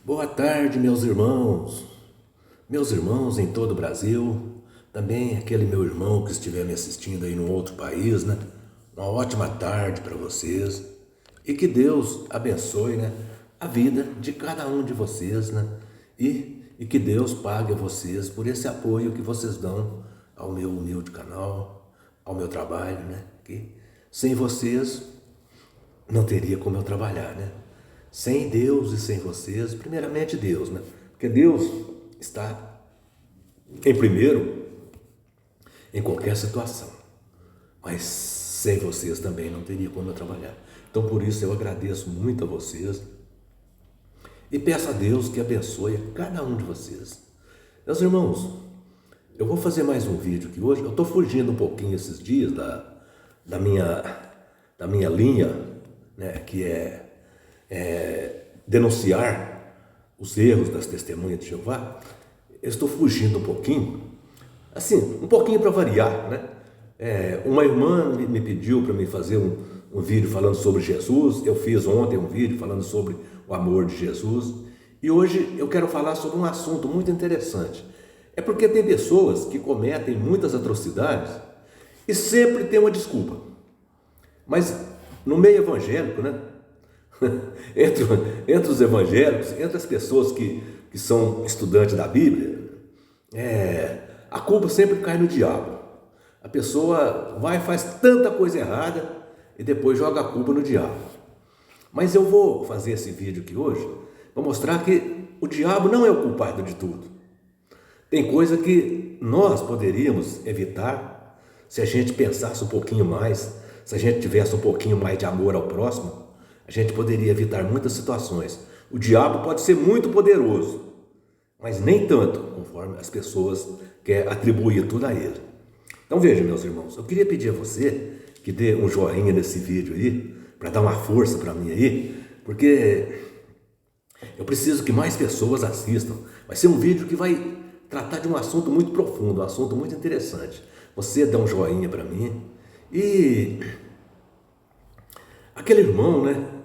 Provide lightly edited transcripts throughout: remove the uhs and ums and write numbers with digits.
Boa tarde, meus irmãos em todo o Brasil, também aquele meu irmão que estiver me assistindo aí num outro país, né? Uma ótima tarde para vocês e que Deus abençoe, né, a vida de cada um de vocês, né? E que Deus pague a vocês por esse apoio que vocês dão ao meu humilde canal, ao meu trabalho, né? Que sem vocês não teria como eu trabalhar, né? Sem Deus e sem vocês, primeiramente Deus, né? Porque Deus está em primeiro em qualquer situação. Mas sem vocês também não teria como eu trabalhar. Então por isso eu agradeço muito a vocês e peço a Deus que abençoe a cada um de vocês. Meus irmãos, eu vou fazer mais um vídeo aqui hoje. Eu estou fugindo um pouquinho esses dias da minha linha, né, que é denunciar os erros das testemunhas de Jeová. Eu estou fugindo um pouquinho, assim, um pouquinho para variar, né? Uma irmã me pediu para me fazer um vídeo falando sobre Jesus. Eu fiz ontem um vídeo falando sobre o amor de Jesus. E hoje eu quero falar sobre um assunto muito interessante. É porque tem pessoas que cometem muitas atrocidades e sempre tem uma desculpa. Mas no meio evangélico, né? entre os evangélicos, entre as pessoas que são estudantes da Bíblia, a culpa sempre cai no diabo. A pessoa vai e faz tanta coisa errada e depois joga a culpa no diabo. Mas eu vou fazer esse vídeo aqui hoje para mostrar que o diabo não é o culpado de tudo. Tem coisa que nós poderíamos evitar se a gente pensasse um pouquinho mais, se a gente tivesse um pouquinho mais de amor ao próximo. A gente poderia evitar muitas situações. O diabo pode ser muito poderoso, mas nem tanto, conforme as pessoas querem atribuir tudo a ele. Então veja, meus irmãos, eu queria pedir a você que dê um joinha nesse vídeo aí, para dar uma força para mim aí, porque eu preciso que mais pessoas assistam. Vai ser um vídeo que vai tratar de um assunto muito profundo, um assunto muito interessante. Você dá um joinha para mim e aquele irmão, né?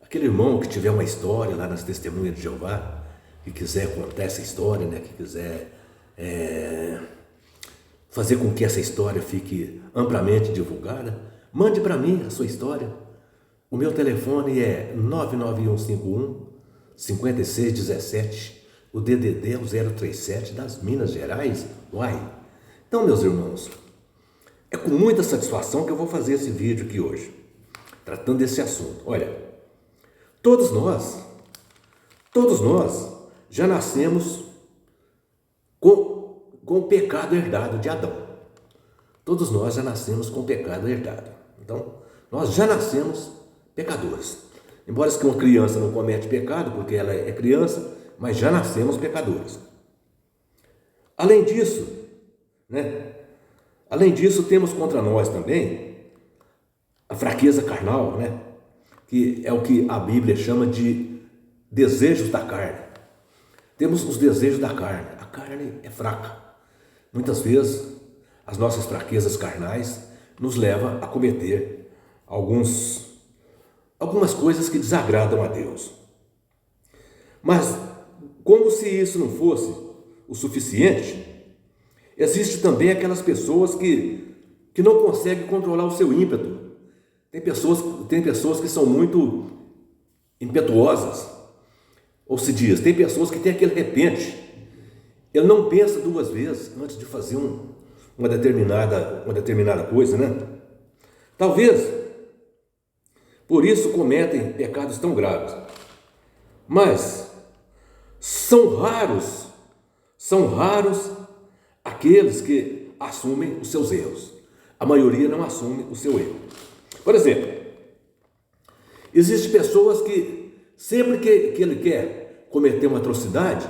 Aquele irmão que tiver uma história lá nas Testemunhas de Jeová, que quiser contar essa história, né? Que quiser fazer com que essa história fique amplamente divulgada, mande para mim a sua história. O meu telefone é 99151-5617, o DDD é o 037 das Minas Gerais. Uai! Então, meus irmãos, é com muita satisfação que eu vou fazer esse vídeo aqui hoje, tratando desse assunto. Olha, todos nós já nascemos com o pecado herdado de Adão. Todos nós já nascemos com o pecado herdado. Então, nós já nascemos pecadores. Embora que uma criança não comete pecado, porque ela é criança, mas já nascemos pecadores. Além disso, né? Além disso, temos contra nós também a fraqueza carnal, né? Que é o que a Bíblia chama de desejos da carne. Temos os desejos da carne. A carne é fraca. Muitas vezes, as nossas fraquezas carnais nos levam a cometer algumas coisas que desagradam a Deus. Mas, como se isso não fosse o suficiente, existe também aquelas pessoas que não conseguem controlar o seu ímpeto. Tem pessoas que são muito impetuosas, ou se diz, tem pessoas que têm aquele repente. Ele não pensa duas vezes antes de fazer uma determinada coisa, né? Talvez por isso cometem pecados tão graves. Mas são raros aqueles que assumem os seus erros. A maioria não assume o seu erro. Por exemplo, existem pessoas que sempre que ele quer cometer uma atrocidade,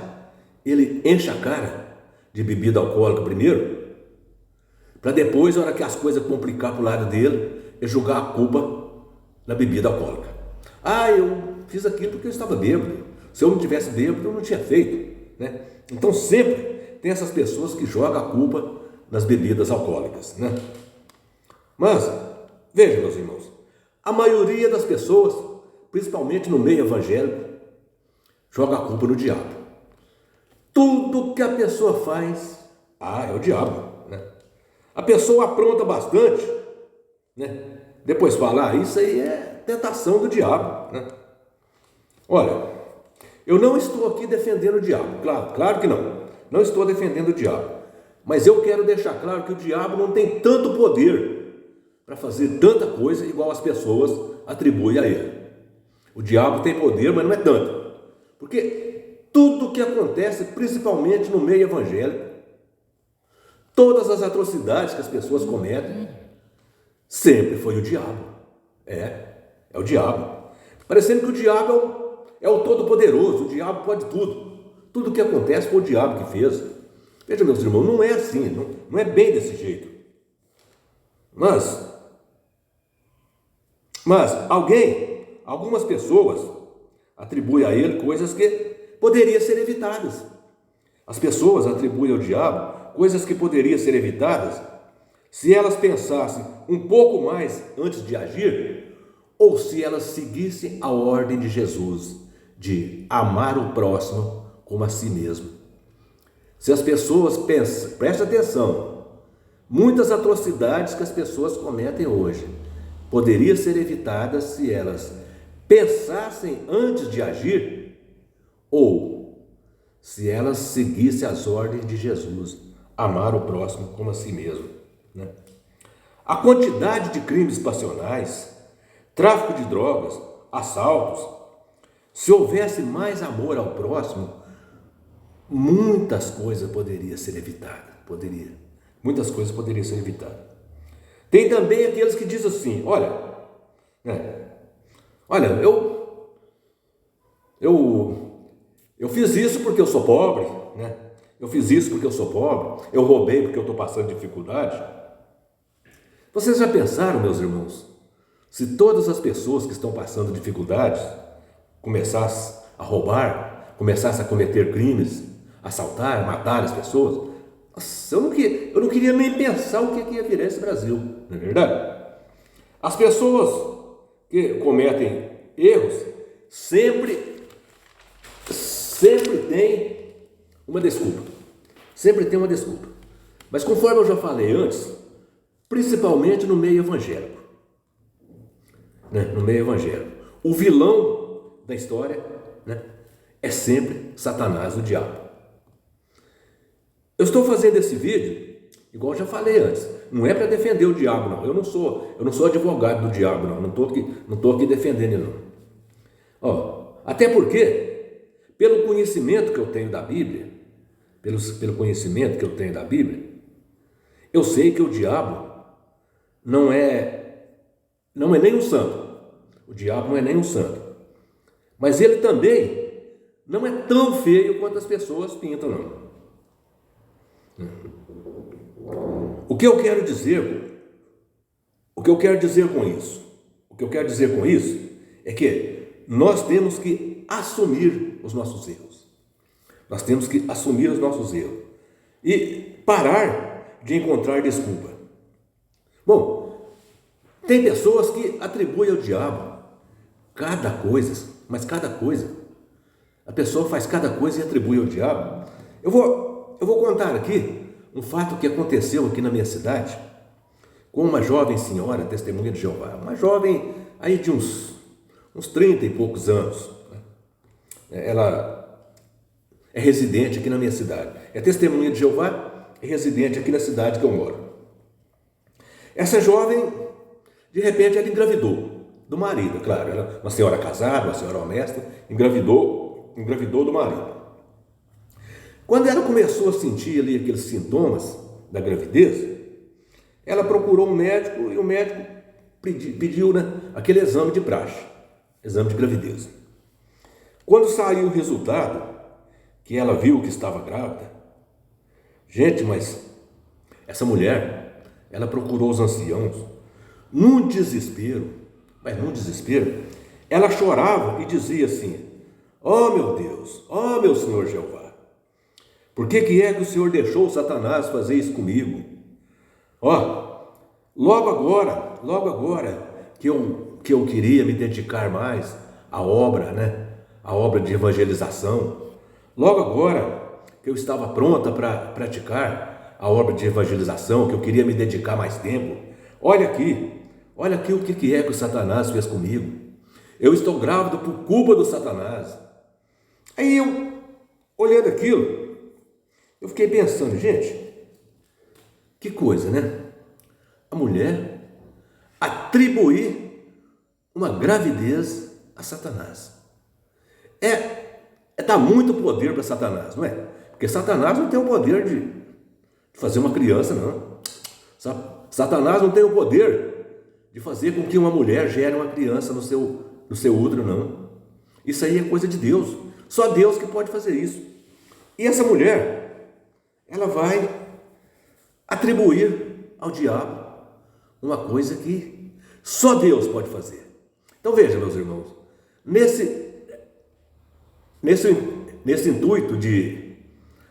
ele enche a cara de bebida alcoólica primeiro, para depois, na hora que as coisas complicar para o lado dele, ele jogar a culpa na bebida alcoólica. Ah, eu fiz aquilo porque eu estava bêbado. Se eu não tivesse bêbado, eu não tinha feito, né? Então sempre tem essas pessoas que jogam a culpa nas bebidas alcoólicas, né? Mas, veja, meus irmãos, a maioria das pessoas, principalmente no meio evangélico, joga a culpa no diabo. Tudo que a pessoa faz, é o diabo, né? A pessoa apronta bastante, né? Depois fala, isso aí é tentação do diabo, né? Olha, eu não estou aqui defendendo o diabo, claro que não. Não estou defendendo o diabo. Mas eu quero deixar claro que o diabo não tem tanto poder para fazer tanta coisa igual as pessoas atribuem a ele. O diabo tem poder, mas não é tanto. Porque tudo que acontece, principalmente no meio evangélico, todas as atrocidades que as pessoas cometem, sempre foi o diabo. É o diabo. Parecendo que o diabo é o todo-poderoso, o diabo pode tudo. Tudo que acontece foi o diabo que fez. Veja, meus irmãos, não é assim, não é bem desse jeito. Mas algumas pessoas atribuem a ele coisas que poderiam ser evitadas. As pessoas atribuem ao diabo coisas que poderiam ser evitadas se elas pensassem um pouco mais antes de agir, ou se elas seguissem a ordem de Jesus de amar o próximo como a si mesmo. Se as pessoas pensam, preste atenção, muitas atrocidades que as pessoas cometem hoje poderiam ser evitadas se elas pensassem antes de agir, ou se elas seguissem as ordens de Jesus, amar o próximo como a si mesmo, né? A quantidade de crimes passionais, tráfico de drogas, assaltos, se houvesse mais amor ao próximo, muitas coisas poderiam ser evitadas. Muitas coisas poderiam ser evitadas. Tem também aqueles que dizem assim, olha, eu fiz isso porque eu sou pobre, né? Eu fiz isso porque eu sou pobre, eu roubei porque eu estou passando dificuldade. Vocês já pensaram, meus irmãos, se todas as pessoas que estão passando dificuldades começassem a roubar, começassem a cometer crimes, assaltar, matar as pessoas? Nossa, eu não queria nem pensar o que ia virar esse Brasil, não é verdade? As pessoas que cometem erros sempre tem uma desculpa. Sempre tem uma desculpa. Mas conforme eu já falei antes, principalmente no meio evangélico, né? No meio evangélico, o vilão da história, né, é sempre Satanás, o diabo. Eu estou fazendo esse vídeo, igual eu já falei antes, não é para defender o diabo, não. Eu não sou advogado do diabo, não. Não estou aqui defendendo ele, não. Até porque, pelo conhecimento que eu tenho da Bíblia, pelo conhecimento que eu tenho da Bíblia, eu sei que o diabo não é nem um santo. O diabo não é nem um santo. Mas ele também não é tão feio quanto as pessoas pintam, não. O que eu quero dizer com isso? O que eu quero dizer com isso é que nós temos que assumir os nossos erros. Nós temos que assumir os nossos erros e parar de encontrar desculpa. Bom, tem pessoas que atribuem ao diabo cada coisa. A pessoa faz cada coisa e atribui ao diabo. Eu vou contar aqui um fato que aconteceu aqui na minha cidade com uma jovem senhora, testemunha de Jeová. Uma jovem aí de uns 30 e poucos anos. Ela é residente aqui na minha cidade. É testemunha de Jeová e residente aqui na cidade que eu moro. Essa jovem, de repente, ela engravidou do marido, claro. Ela é uma senhora casada, uma senhora honesta, engravidou do marido. Quando ela começou a sentir ali aqueles sintomas da gravidez, ela procurou um médico e o médico pediu, né, aquele exame de praxe, exame de gravidez. Quando saiu o resultado, que ela viu que estava grávida, gente, mas essa mulher, ela procurou os anciãos, num desespero, ela chorava e dizia assim: ó meu Deus, ó meu Senhor Jeová, por que é que o Senhor deixou Satanás fazer isso comigo? Logo agora que eu queria me dedicar mais à obra, né? a obra de evangelização. Logo agora que eu estava pronta para praticar a obra de evangelização, que eu queria me dedicar mais tempo, olha aqui o que é que o Satanás fez comigo. Eu estou grávido por culpa do Satanás. Aí eu, olhando aquilo, eu fiquei pensando, gente, que coisa, né? A mulher atribuir uma gravidez a Satanás. É dar muito poder para Satanás, não é? Porque Satanás não tem o poder de fazer uma criança, não. Satanás não tem o poder de fazer com que uma mulher gere uma criança no seu útero, não. Isso aí é coisa de Deus. Só Deus que pode fazer isso. E essa mulher, ela vai atribuir ao diabo uma coisa que só Deus pode fazer. Então veja, meus irmãos, nesse intuito de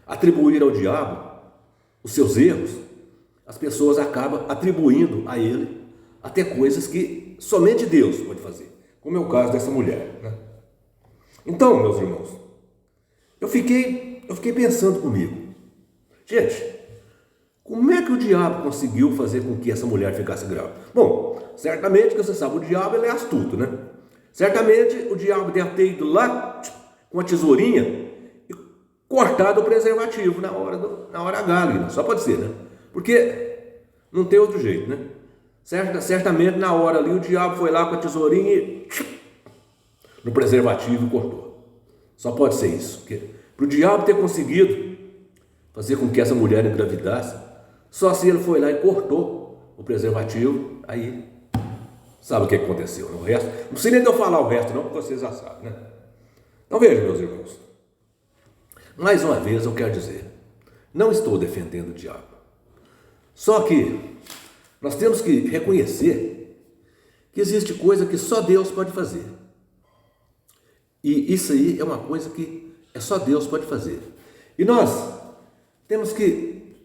atribuir ao diabo os seus erros, as pessoas acabam atribuindo a ele até coisas que somente Deus pode fazer, como é o caso dessa mulher, né? Então, meus irmãos, eu fiquei pensando comigo, gente, como é que o diabo conseguiu fazer com que essa mulher ficasse grávida? Bom, certamente que você sabe, o diabo ele é astuto, né? Certamente o diabo deve ter ido lá com a tesourinha e cortado o preservativo na hora H, só pode ser, né? Porque não tem outro jeito, né? Certamente na hora ali o diabo foi lá com a tesourinha e no preservativo e cortou. Só pode ser isso. Para o diabo ter conseguido fazer com que essa mulher engravidasse, só se ele foi lá e cortou o preservativo, aí sabe o que aconteceu. O resto, não precisa nem de eu falar o resto não, porque vocês já sabem, né? Então vejam, meus irmãos, mais uma vez eu quero dizer, não estou defendendo o diabo. Só que nós temos que reconhecer que existe coisa que só Deus pode fazer. E isso aí é uma coisa que só Deus pode fazer. E nós temos que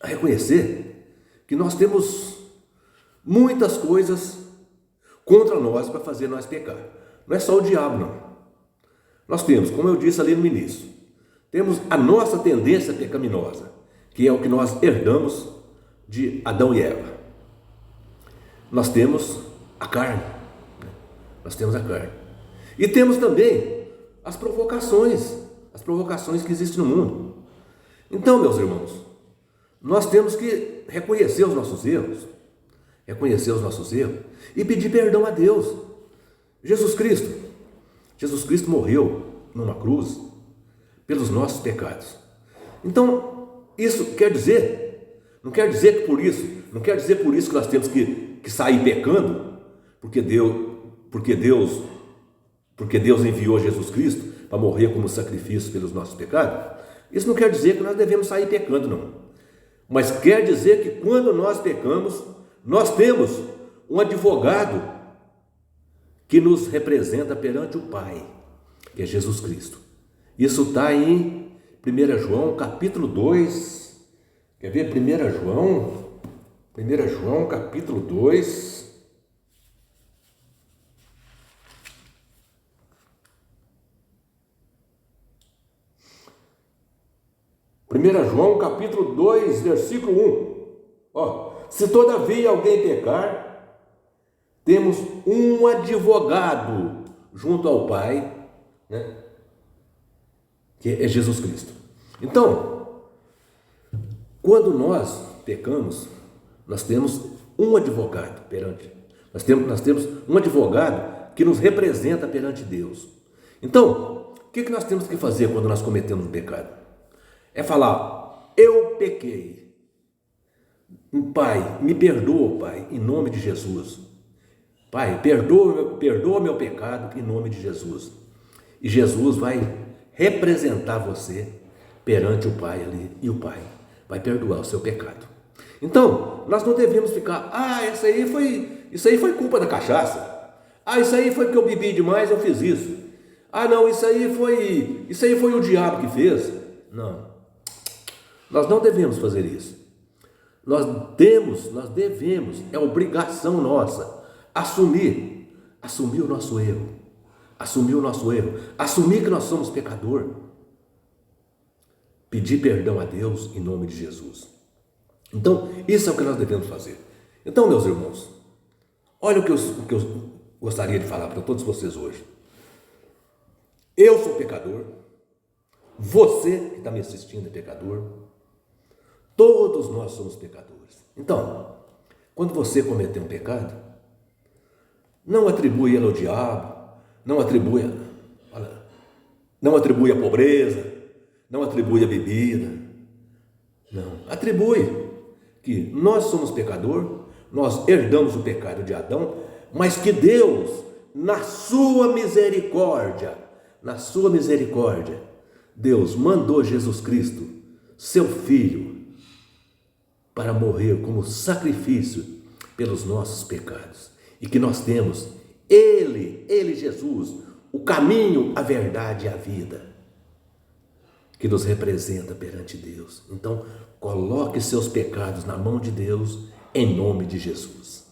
reconhecer que nós temos muitas coisas contra nós para fazer nós pecar. Não é só o diabo, não. Nós temos, como eu disse ali no início, temos a nossa tendência pecaminosa, que é o que nós herdamos de Adão e Eva. Nós temos a carne. Nós temos a carne. E temos também as provocações que existem no mundo. Então, meus irmãos, nós temos que reconhecer os nossos erros e pedir perdão a Deus. Jesus Cristo morreu numa cruz pelos nossos pecados. Então, isso não quer dizer por isso que nós temos que sair pecando, porque Deus enviou Jesus Cristo para morrer como sacrifício pelos nossos pecados. Isso não quer dizer que nós devemos sair pecando, não. Mas quer dizer que quando nós pecamos, nós temos um advogado que nos representa perante o Pai, que é Jesus Cristo. Isso está em 1 João capítulo 2. Quer ver? 1 João capítulo 2. 1 João capítulo 2, versículo 1. Se todavia alguém pecar, temos um advogado junto ao Pai, né? Que é Jesus Cristo. Então, quando nós pecamos, nós temos um advogado nós temos um advogado que nos representa perante Deus. Então, o que nós temos que fazer quando nós cometemos um pecado? É falar, eu pequei. Pai, me perdoa, Pai, em nome de Jesus. Pai, perdoa meu pecado em nome de Jesus. E Jesus vai representar você perante o Pai ali, e o Pai vai perdoar o seu pecado. Então, nós não devemos ficar, isso aí foi culpa da cachaça. Isso aí foi porque eu bebi demais, eu fiz isso. Não, isso aí foi o diabo que fez. Não. Nós não devemos fazer isso. Nós devemos, é obrigação nossa, assumir o nosso erro, assumir o nosso erro, assumir que nós somos pecador, pedir perdão a Deus em nome de Jesus. Então, isso é o que nós devemos fazer. Então, meus irmãos, olha o que eu gostaria de falar para todos vocês hoje. Eu sou pecador, você que está me assistindo é pecador, todos nós somos pecadores. Então, quando você cometer um pecado, não atribui ele ao diabo, não atribui a pobreza, não atribui a bebida, não, atribui que nós somos pecador, nós herdamos o pecado de Adão, mas que Deus, na sua misericórdia, Deus mandou Jesus Cristo, seu Filho, para morrer como sacrifício pelos nossos pecados. E que nós temos Ele Jesus, o caminho, a verdade e a vida, que nos representa perante Deus. Então, coloque seus pecados na mão de Deus, em nome de Jesus.